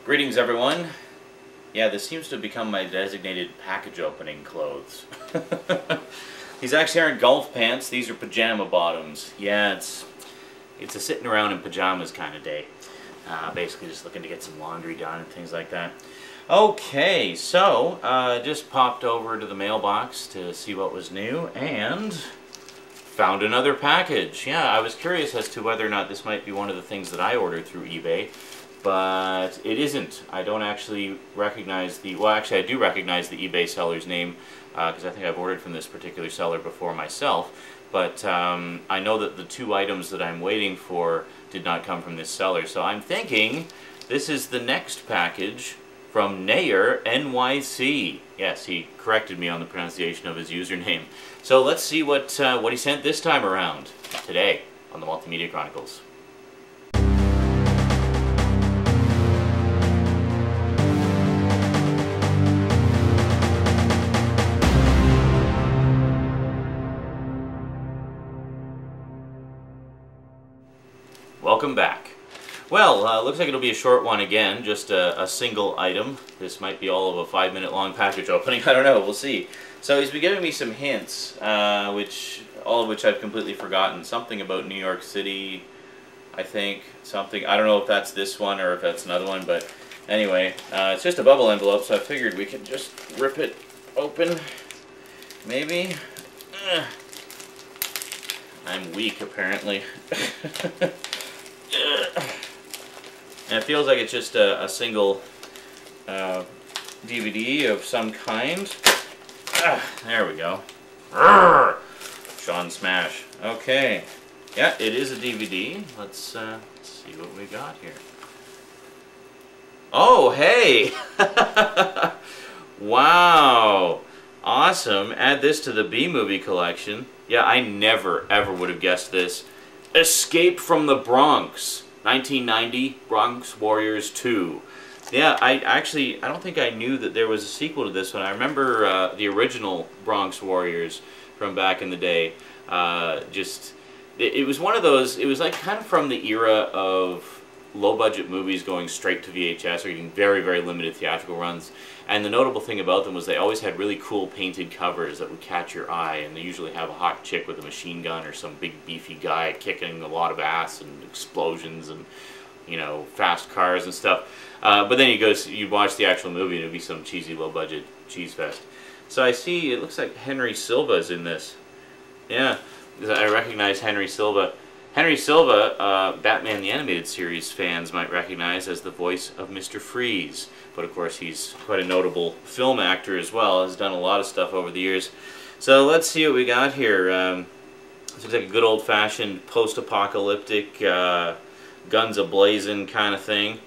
Greetings, everyone. Yeah, this seems to have become my designated package opening clothes. These actually aren't golf pants, these are pajama bottoms. Yeah, it's a sitting around in pajamas kind of day. Basically just looking to get some laundry done and things like that. Okay, so just popped over to the mailbox to see what was new and found another package. Yeah, I was curious as to whether or not this might be one of the things that I ordered through eBay, but it isn't. I don't actually recognize the, well actually I do recognize the eBay seller's name because I think I've ordered from this particular seller before myself, but I know that the two items that I'm waiting for did not come from this seller, so I'm thinking this is the next package from nayrnyc. Yes, he corrected me on the pronunciation of his username. So let's see what he sent this time around, today, on the Multimedia Chronicles. Welcome back. Well, looks like it'll be a short one again, just a single item. This might be all of a 5-minute long package opening, I don't know, we'll see. So he's been giving me some hints, all of which I've completely forgotten. Something about New York City, I think, something, I don't know if that's this one or if that's another one, but anyway, it's just a bubble envelope, so I figured we could just rip it open, maybe. I'm weak, apparently. And it feels like it's just a single DVD of some kind. There we go. Sean Smash. Okay. Yeah, it is a DVD. Let's see what we got here. Oh, hey! Wow! Awesome. Add this to the B-movie collection. Yeah, I never, ever would have guessed this. Escape from the Bronx. 1990, Bronx Warriors 2. Yeah, I don't think I knew that there was a sequel to this one. I remember the original Bronx Warriors from back in the day. It was one of those, it was like kind of from the era of low-budget movies going straight to VHS or getting very, very limited theatrical runs. And the notable thing about them was they always had really cool painted covers that would catch your eye, and they usually have a hot chick with a machine gun or some big beefy guy kicking a lot of ass and explosions and, you know, fast cars and stuff. But then you watch the actual movie and it'd be some cheesy low-budget cheese fest. So I see, it looks like Henry Silva's in this. Yeah, I recognize Henry Silva. Henry Silva, Batman the Animated Series fans might recognize as the voice of Mr. Freeze. But of course he's quite a notable film actor as well, has done a lot of stuff over the years. So let's see what we got here. This looks like a good old-fashioned post-apocalyptic, guns a-blazing kind of thing.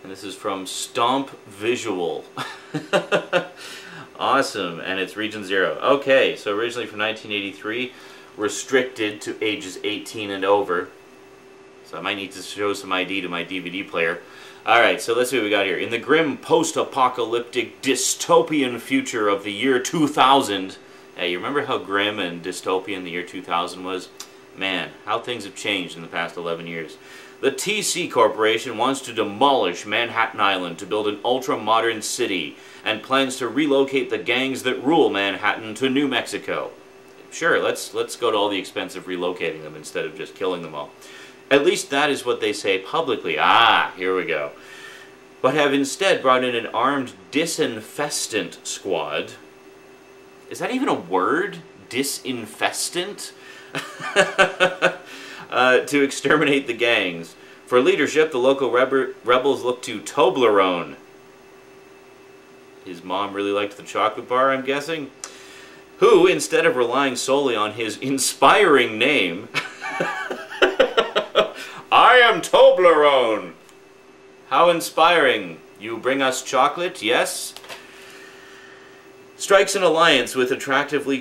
And this is from Stomp Visual. Awesome, and it's Region 0. Okay, so originally from 1983. Restricted to ages 18 and over. So I might need to show some ID to my DVD player. Alright, so let's see what we got here. In the grim post-apocalyptic dystopian future of the year 2000. Hey, you remember how grim and dystopian the year 2000 was? Man, how things have changed in the past 11 years. The TC Corporation wants to demolish Manhattan Island to build an ultra-modern city and plans to relocate the gangs that rule Manhattan to New Mexico. Sure, let's go to all the expense of relocating them instead of just killing them all. At least that is what they say publicly. Ah, here we go. But have instead brought in an armed disinfestant squad. Is that even a word? Disinfestant? To exterminate the gangs. For leadership, the local rebels look to Toblerone. His mom really liked the chocolate bar, I'm guessing? Who, instead of relying solely on his inspiring name, I am Toblerone! How inspiring. You bring us chocolate, yes? Strikes an alliance with attractively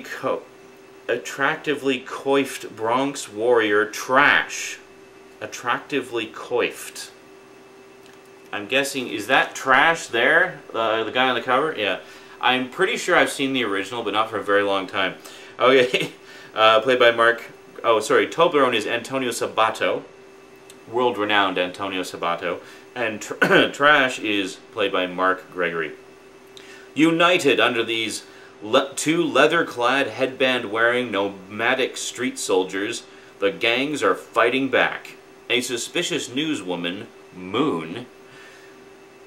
coiffed Bronx warrior Trash. Attractively coiffed. I'm guessing, is that Trash there? The guy on the cover? Yeah. I'm pretty sure I've seen the original, but not for a very long time. Okay, played by Toblerone is Antonio Sabato. world-renowned Antonio Sabato, and Trash is played by Mark Gregory. United under these two leather-clad, headband-wearing, nomadic street soldiers, the gangs are fighting back. A suspicious newswoman, Moon,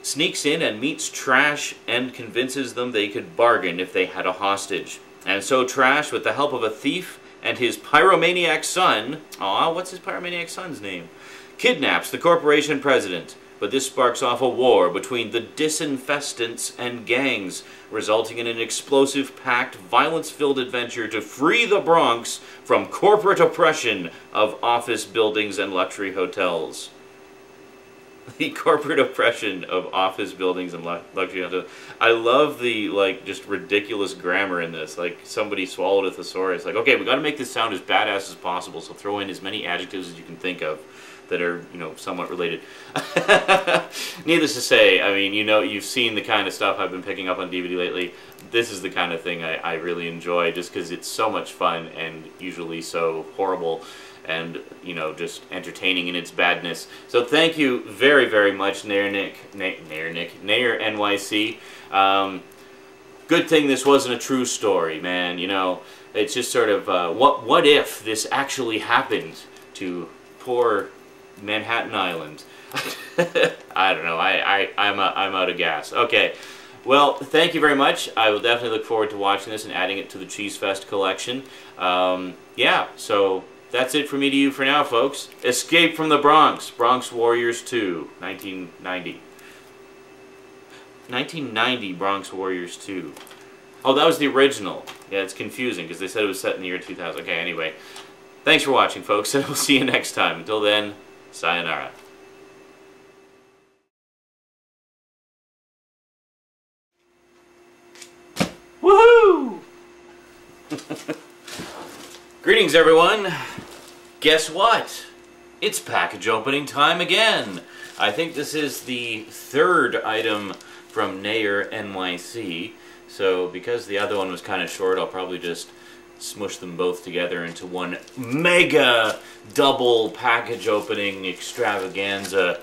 sneaks in and meets Trash and convinces them they could bargain if they had a hostage. And so Trash, with the help of a thief and his pyromaniac son, what's his pyromaniac son's name? Kidnaps the corporation president. But this sparks off a war between the disinfestants and gangs, resulting in an explosive-packed, violence-filled adventure to free the Bronx from corporate oppression of office buildings and luxury hotels. The corporate oppression of office buildings and luxury hotels. I love the, like, just ridiculous grammar in this. Like, somebody swallowed a thesaurus. Like, okay, we got to make this sound as badass as possible, so throw in as many adjectives as you can think of that are, you know, somewhat related. Needless to say, I mean, you know, you've seen the kind of stuff I've been picking up on DVD lately. This is the kind of thing I really enjoy, just because it's so much fun and usually so horrible and, you know, just entertaining in its badness. So thank you very, very much, nayrnyc. Good thing this wasn't a true story, man. You know, it's just sort of, what if this actually happened to poor Manhattan Island? I don't know. I'm out of gas. Okay. Well, thank you very much. I will definitely look forward to watching this and adding it to the Cheese Fest collection. Yeah, so that's it from me to you for now, folks. Escape from the Bronx. Bronx Warriors 2, 1990. 1990 Bronx Warriors 2. Oh, that was the original. Yeah, it's confusing because they said it was set in the year 2000. Okay, anyway. Thanks for watching, folks, and we'll see you next time. Until then, sayonara. Woohoo! Greetings, everyone. Guess what? It's package opening time again. I think this is the third item from nayrnyc. So because the other one was kind of short, I'll probably just smush them both together into one mega double package opening extravaganza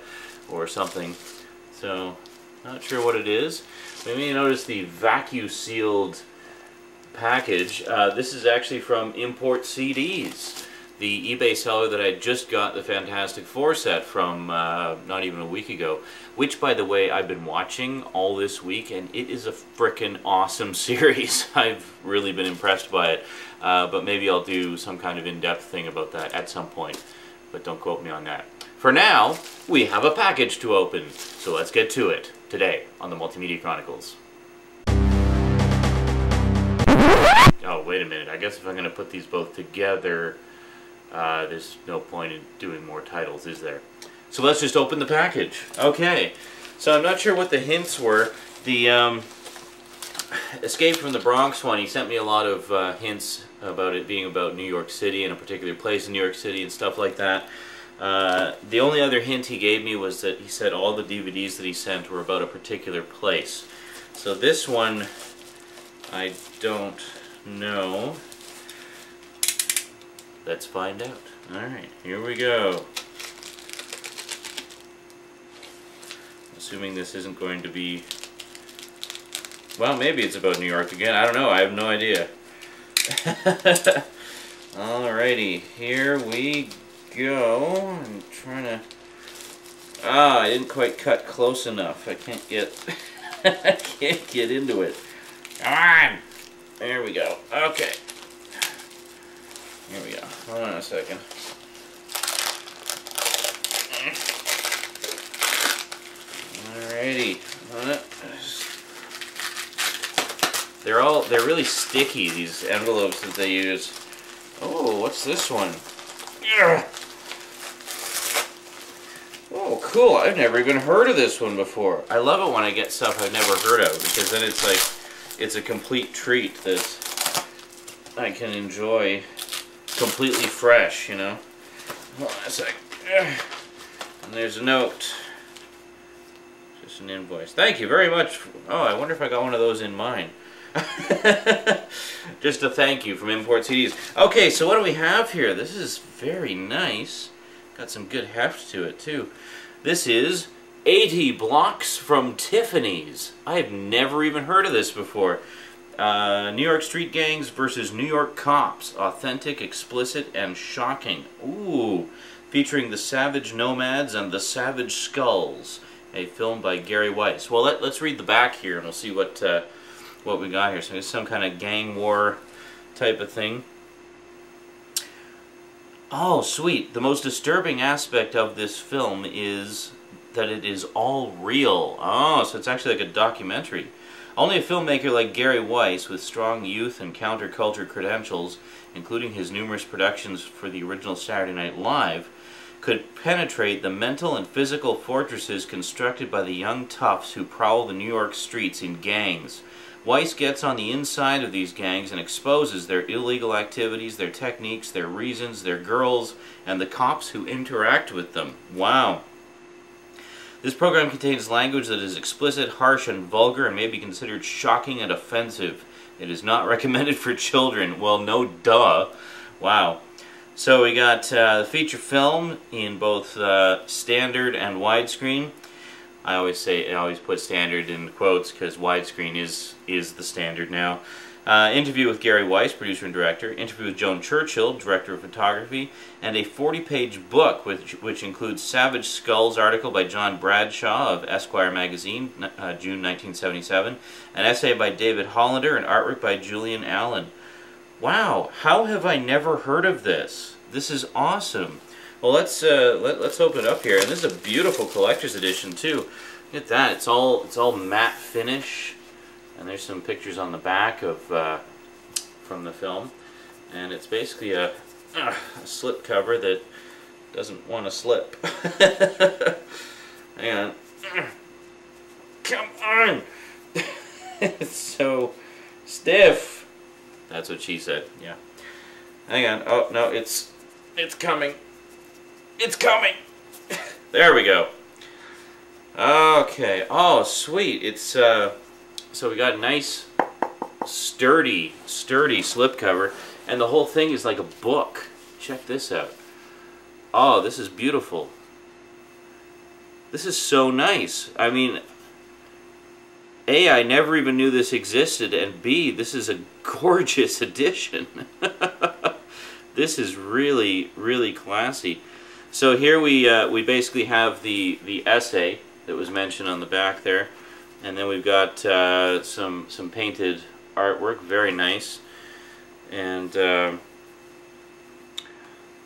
or something. So, not sure what it is. You may notice the vacuum sealed package. This is actually from Import CDs, the eBay seller that I just got the Fantastic Four set from not even a week ago, which, by the way, I've been watching all this week, and it is a frickin' awesome series. I've really been impressed by it, but maybe I'll do some kind of in-depth thing about that at some point, but don't quote me on that. For now, we have a package to open, so let's get to it today on the Multimedia Chronicles. Oh, wait a minute. I guess if I'm going to put these both together, there's no point in doing more titles, is there? So let's just open the package. Okay. So I'm not sure what the hints were. The Escape from the Bronx one, he sent me a lot of hints about it being about New York City and a particular place in New York City and stuff like that. The only other hint he gave me was that he said all the DVDs that he sent were about a particular place. So this one, I don't know. Let's find out. Alright, here we go. Assuming this isn't going to be... Well, maybe it's about New York again. I don't know. I have no idea. Alrighty, here we go. I'm trying to... I didn't quite cut close enough. I can't get... I can't get into it. Come on! There we go. Okay. Here we go. Hold on a second. Alrighty. They're really sticky, these envelopes that they use. Oh, what's this one? Oh, cool. I've never even heard of this one before. I love it when I get stuff I've never heard of, because then it's like, it's a complete treat that I can enjoy completely fresh, you know? Hold on a sec. And there's a note. Just an invoice. Thank you very much. Oh, I wonder if I got one of those in mine. Just a thank you from Import CDs. Okay, so what do we have here? This is very nice. got some good heft to it too. This is 80 Blocks from Tiffany's. I've never even heard of this before. New York street gangs versus New York cops. Authentic, explicit, and shocking. Ooh. Featuring the Savage Nomads and the Savage Skulls. A film by Gary Weiss. Well, let's read the back here and we'll see what we got here. So it's some kind of gang war type of thing. Oh, sweet. The most disturbing aspect of this film is that it is all real. Oh, so it's actually like a documentary. Only a filmmaker like Gary Weiss, with strong youth and counterculture credentials, including his numerous productions for the original Saturday Night Live, could penetrate the mental and physical fortresses constructed by the young toughs who prowl the New York streets in gangs. Weiss gets on the inside of these gangs and exposes their illegal activities, their techniques, their reasons, their girls, and the cops who interact with them. Wow. This program contains language that is explicit, harsh, and vulgar, and may be considered shocking and offensive. It is not recommended for children. Well, no duh. Wow. So we got the feature film in both standard and widescreen. I always put standard in quotes because widescreen is the standard now. Interview with Gary Weiss, producer and director. Interview with Joan Churchill, director of photography. And a 40-page book which includes Savage Skulls article by John Bradshaw of Esquire magazine, June 1977. An essay by David Hollander and artwork by Julian Allen. Wow, how have I never heard of this? This is awesome. Well, let's open it up here, and this is a beautiful collector's edition too. Look at that; it's all matte finish, and there's some pictures on the back of from the film, and it's basically a slip cover that doesn't want to slip. Hang on, come on! It's so stiff. That's what she said. Yeah. Hang on. Oh no, it's coming. It's coming! There we go. Okay. Oh, sweet. It's, so we got a nice, sturdy slipcover, and the whole thing is like a book. Check this out. Oh, this is beautiful. This is so nice. I mean, A, I never even knew this existed, and B, this is a gorgeous edition. This is really, really classy. So here we basically have the essay that was mentioned on the back there, and then we've got some painted artwork, very nice, and then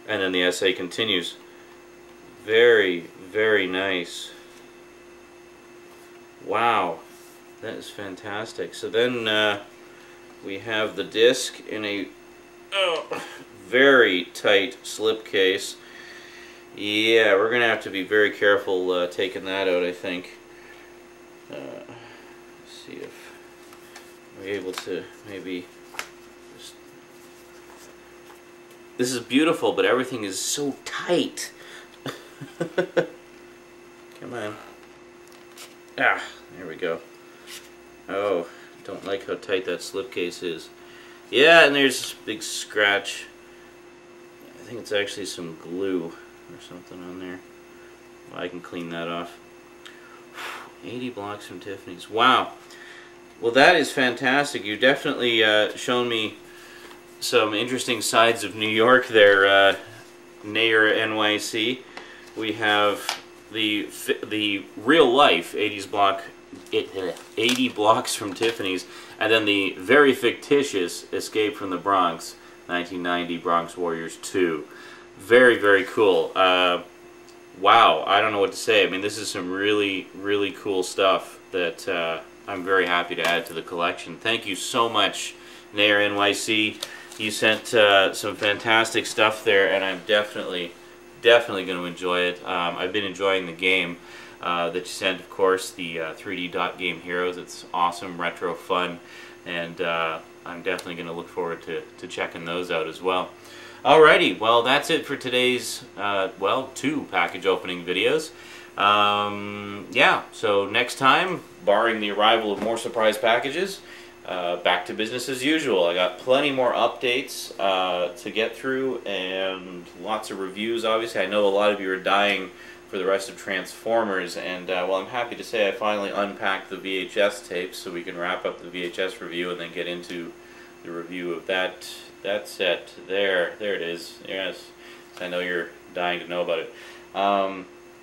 the essay continues. Very, very nice. Wow, that is fantastic. So then we have the disc in a very tight slipcase. Yeah, we're going to have to be very careful taking that out, I think. Let's see if we're able to maybe just... This is beautiful, but everything is so tight. Come on. Ah, there we go. Oh, don't like how tight that slipcase is. Yeah, and there's a big scratch. I think it's actually some glue or something on there. Well, I can clean that off. 80 Blocks from Tiffany's. Wow. Well, that is fantastic. You've definitely shown me some interesting sides of New York there, nayrnyc. We have the real life 80 Blocks from Tiffany's, and then the very fictitious Escape from the Bronx, 1990 Bronx Warriors 2. Very, very cool. Wow, I don't know what to say. I mean, this is some really, really cool stuff that I'm very happy to add to the collection. Thank you so much, nayrnyc. You sent some fantastic stuff there, and I'm definitely going to enjoy it. I've been enjoying the game that you sent, of course, the 3D Dot Game Heroes. It's awesome, retro fun, and I'm definitely going to look forward to checking those out as well. Alrighty, well, that's it for today's, well, 2 package opening videos. Yeah, so next time, barring the arrival of more surprise packages, back to business as usual. I got plenty more updates to get through and lots of reviews. Obviously, I know a lot of you are dying for the rest of Transformers, and well, I'm happy to say I finally unpacked the VHS tapes so we can wrap up the VHS review and then get into the review of that set. There it is. Yes, I know you're dying to know about it.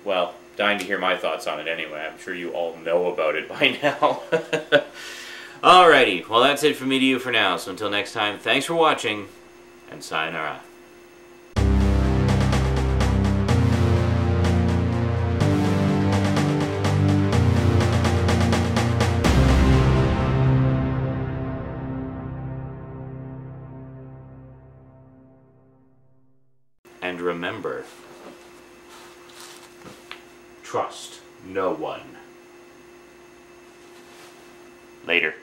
Well, dying to hear my thoughts on it anyway. I'm sure you all know about it by now. Alrighty, well that's it from me to you for now, so until next time, thanks for watching, and sayonara. And remember, trust no one. Later.